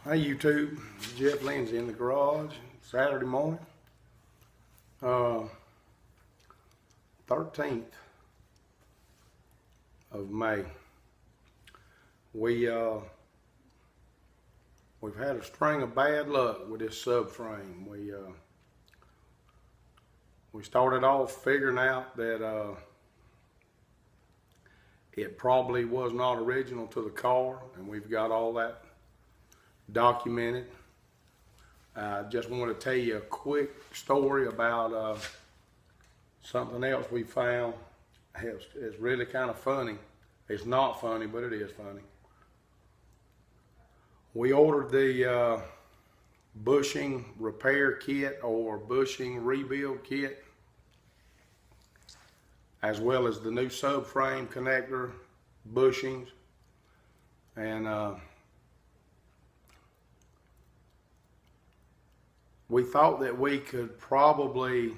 Hey YouTube, Jeff Lindsay in the garage, Saturday morning, 13th of May. We've had a string of bad luck with this subframe. We started off figuring out that it probably was not original to the car, and we've got all that documented. I just want to tell you a quick story about something else we found. It's really kind of funny. It's not funny, but it is funny. We ordered the bushing repair kit or bushing rebuild kit, as well as the new subframe connector bushings, and we thought that we could probably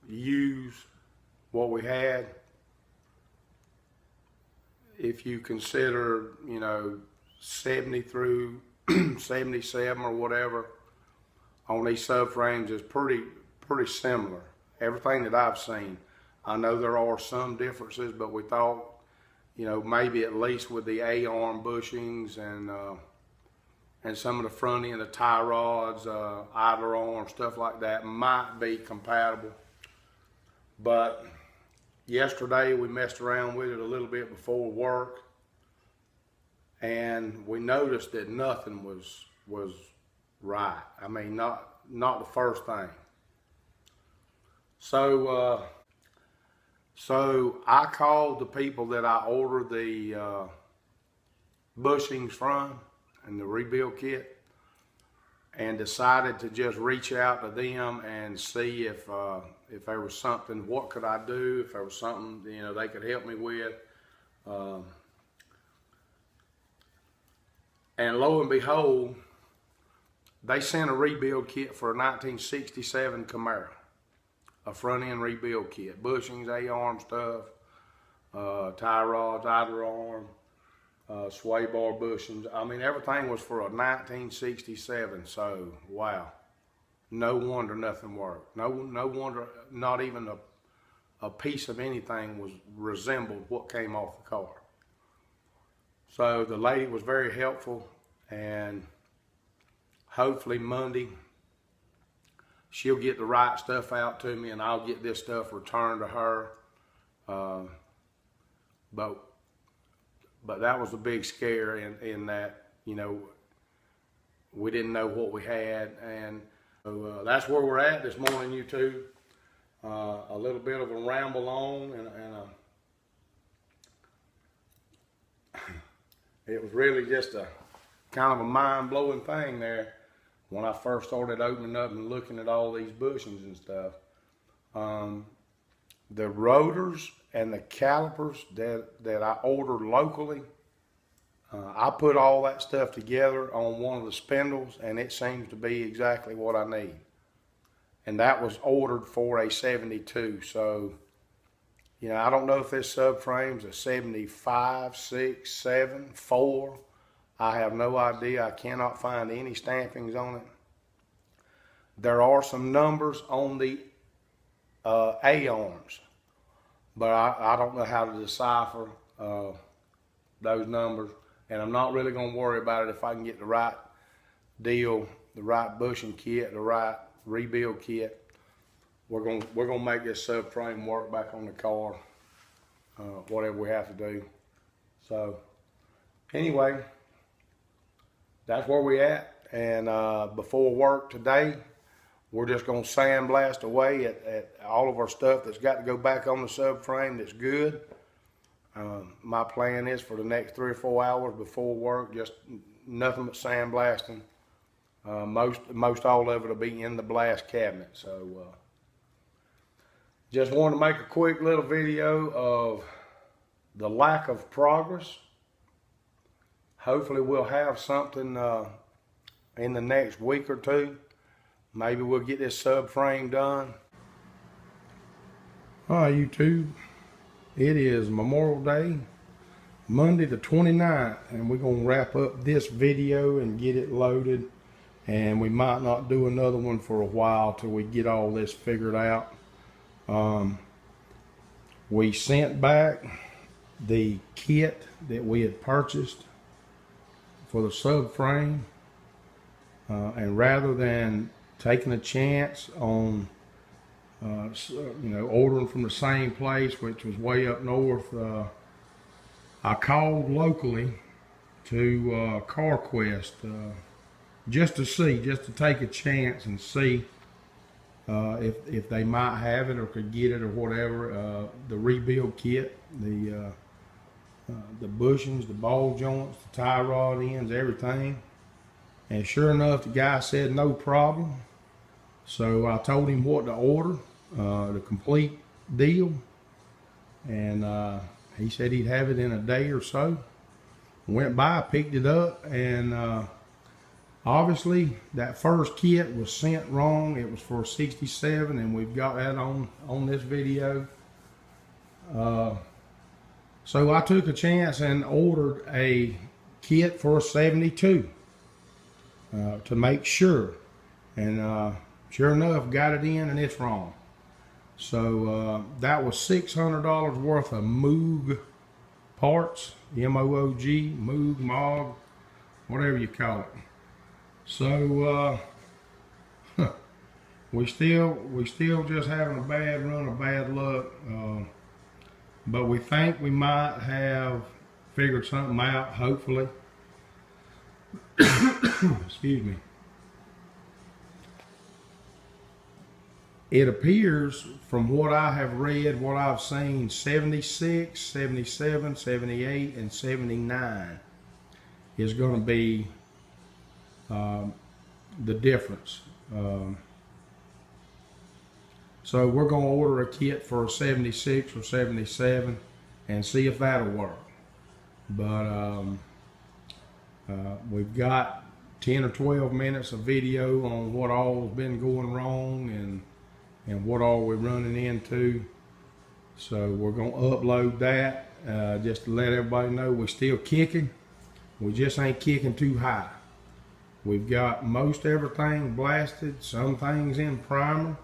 use what we had if you consider, 70 through 77 or whatever on these subframes is pretty similar. Everything that I've seen. I know there are some differences, but we thought, maybe at least with the A-arm bushings and some of the front end of tie rods, idler arm, stuff like that might be compatible. But yesterday we messed around with it a little bit before work, and we noticed that nothing was right. I mean, not the first thing. So I called the people that I ordered the bushings from and the rebuild kit, and decided to just reach out to them and see if there was something, what could I do, if there was something they could help me with. And lo and behold, they sent a rebuild kit for a 1967 Camaro, a front end rebuild kit, bushings, A-arm stuff, tie rods, idler arm, sway bar bushings. I mean, everything was for a 1967. So wow, no wonder nothing worked. No wonder not even a piece of anything resembled what came off the car. So the lady was very helpful, and hopefully Monday she'll get the right stuff out to me, and I'll get this stuff returned to her. But that was a big scare in that, we didn't know what we had. And so that's where we're at this morning, YouTube. A little bit of a ramble on, and it was really just a kind of a mind-blowing thing there when I first started opening up and looking at all these bushings and stuff. The rotors and the calipers that I ordered locally, I put all that stuff together on one of the spindles, and it seems to be exactly what I need. And that was ordered for a 72. So, I don't know if this subframe's a 75, 6, 7, 4. I have no idea. I cannot find any stampings on it. There are some numbers on the A-arms, but I don't know how to decipher those numbers, and I'm not really going to worry about it if I can get the right deal, the right bushing kit, the right rebuild kit. We're gonna make this subframe work back on the car, whatever we have to do. So anyway, that's where we at, and before work today, we're just gonna sandblast away at all of our stuff that's got to go back on the subframe that's good. My plan is for the next 3 or 4 hours before work, just nothing but sandblasting. Most all of it will be in the blast cabinet. So just wanted to make a quick little video of the lack of progress. Hopefully we'll have something in the next week or two. Maybe we'll get this subframe done. All right, YouTube. It is Memorial Day, Monday the 29th, and we're gonna wrap up this video and get it loaded, and we might not do another one for a while till we get all this figured out. We sent back the kit that we had purchased for the subframe, and rather than taking a chance on ordering from the same place, which was way up north, I called locally to CarQuest just to take a chance and see if they might have it or could get it or whatever. The rebuild kit, the bushings, the ball joints, the tie rod ends, everything. And sure enough, the guy said no problem. So I told him what to order, the complete deal, and he said he'd have it in a day or so. Went by, picked it up, and obviously that first kit was sent wrong. It was for 67, and we've got that on this video. So I took a chance and ordered a kit for a 72 to make sure, and sure enough, got it in and it's wrong. So that was $600 worth of Moog parts, M-O-O-G, Moog, Mog, whatever you call it. So we still just having a bad run of bad luck, but we think we might have figured something out, hopefully. Excuse me. It appears, from what I have read, what I've seen, 76, 77, 78, and 79 is going to be the difference. So we're going to order a kit for a 76 or 77 and see if that'll work. But we've got 10 or 12 minutes of video on what all has been going wrong and what all we're running into. So we're going to upload that just to let everybody know we're still kicking. We just ain't kicking too high. We've got most everything blasted, some things in primer,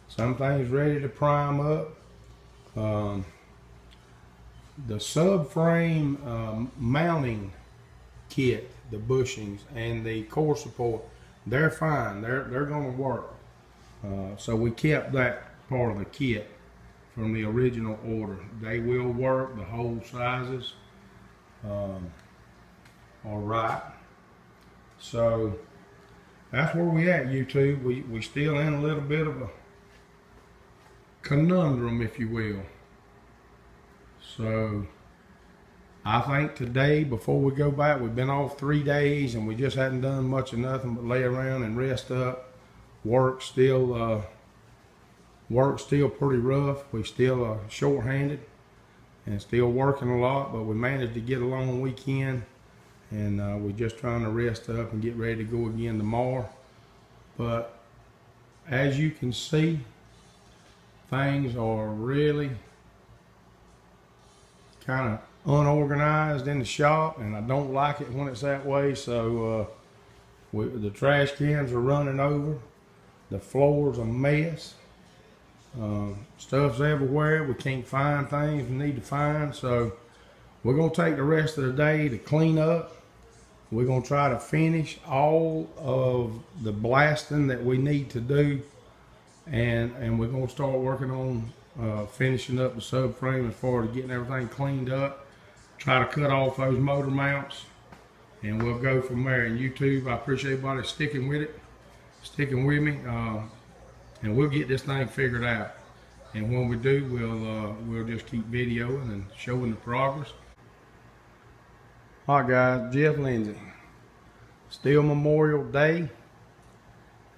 some things ready to prime up. The subframe mounting kit, the bushings and the core support, they're fine. They're going to work. So we kept that part of the kit from the original order. They will work. The hole sizes are right. So that's where we at, YouTube. We still in a little bit of a conundrum, if you will. So I think today, before we go back, we've been off 3 days and we just hadn't done much of nothing but lay around and rest up. Work's still pretty rough. We still short-handed and still working a lot, but we managed to get a long weekend, and we're just trying to rest up and get ready to go again tomorrow. But as you can see, things are really kind of unorganized in the shop, and I don't like it when it's that way. So the trash cans are running over. The floor's a mess. Stuff's everywhere. We can't find things we need to find. So we're going to take the rest of the day to clean up. We're going to try to finish all of the blasting that we need to do. And we're going to start working on finishing up the subframe as far as getting everything cleaned up. Try to cut off those motor mounts. And we'll go from there. And YouTube, I appreciate everybody sticking with me, and we'll get this thing figured out. And when we do, we'll just keep videoing and showing the progress. All right, guys, Jeff Lindsay. Still Memorial Day,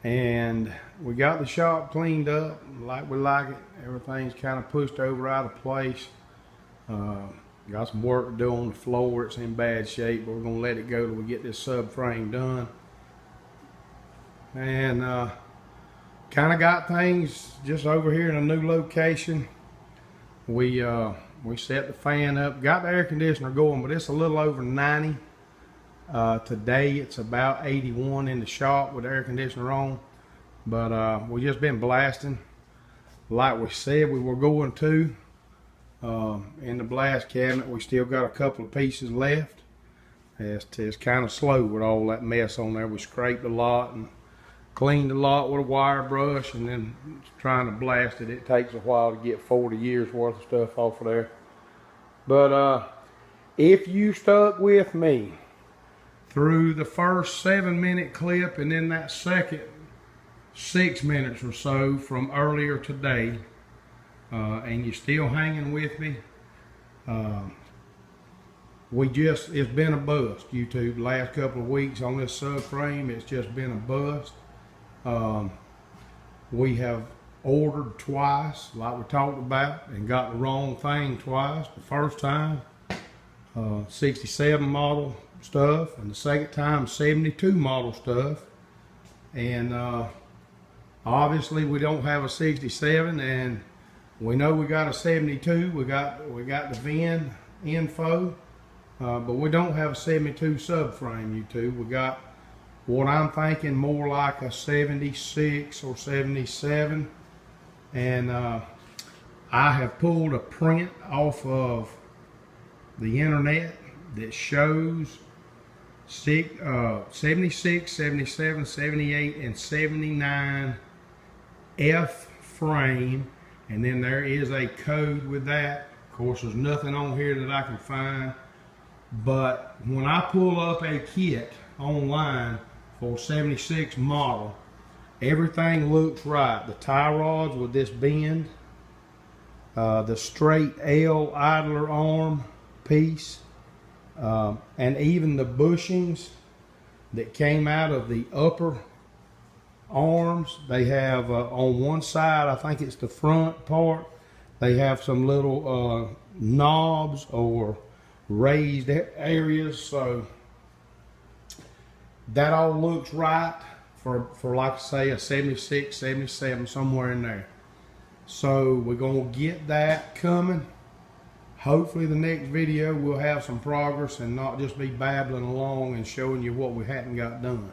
and we got the shop cleaned up like we like it. Everything's kind of pushed over out of place. Got some work to do on the floor. It's in bad shape, but we're gonna let it go till we get this subframe done. And kind of got things just over here in a new location. We We set the fan up, got the air conditioner going, but it's a little over 90. Today it's about 81 in the shop with the air conditioner on. But we just been blasting like we said we were going to. In the blast cabinet we still got a couple of pieces left. It's kind of slow with all that mess on there. We scraped a lot and cleaned a lot with a wire brush, and then trying to blast it, it takes a while to get 40 years worth of stuff off of there. But if you stuck with me through the first 7-minute clip and then that second 6 minutes or so from earlier today, and you're still hanging with me, it's been a bust. YouTube, the last couple of weeks on this subframe, it's just been a bust. We have ordered twice, like we talked about, and got the wrong thing twice. The first time, 67 model stuff, and the second time, 72 model stuff. And obviously, we don't have a 67, and we know we got a 72. We got the VIN info, but we don't have a 72 subframe. YouTube, we got what I'm thinking more like a 76 or 77, and I have pulled a print off of the internet that shows 76, 77, 78, and 79 F frame, and then there is a code with that. Of course, there's nothing on here that I can find, but when I pull up a kit online for 76 model, everything looks right. The tie rods with this bend, the straight L idler arm piece, and even the bushings that came out of the upper arms, they have on one side, I think it's the front part, they have some little knobs or raised areas, so that all looks right for like I say a 76, 77, somewhere in there. So we're gonna get that coming. Hopefully the next video we'll have some progress and not just be babbling along and showing you what we hadn't got done.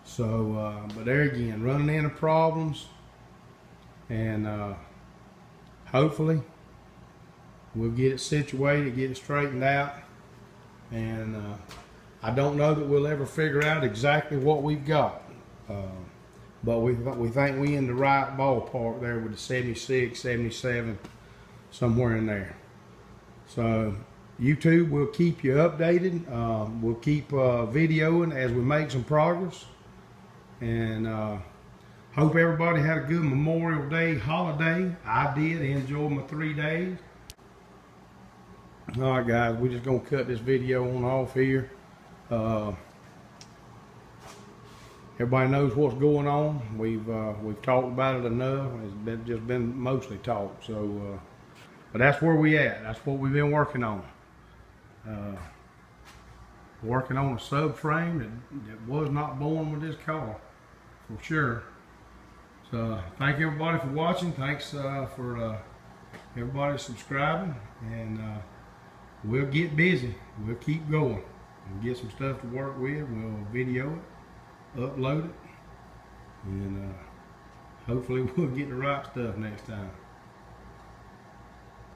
So but there again, running into problems, and hopefully we'll get it situated, get it straightened out, and I don't know that we'll ever figure out exactly what we've got, but we think we in the right ballpark there with the 76, 77, somewhere in there. So YouTube, we'll keep you updated. We'll keep videoing as we make some progress, and hope everybody had a good Memorial Day holiday. I did enjoy my 3 days. All right, guys, we're just gonna cut this video on off here. Everybody knows what's going on. We've talked about it enough. It's just been mostly talk. So, but that's where we at. That's what we've been working on. Working on a subframe that was not born with this car, for sure. So, thank everybody for watching. Thanks for everybody subscribing, and we'll get busy. We'll keep going. We'll get some stuff to work with. We'll video it, upload it, and hopefully we'll get the right stuff next time.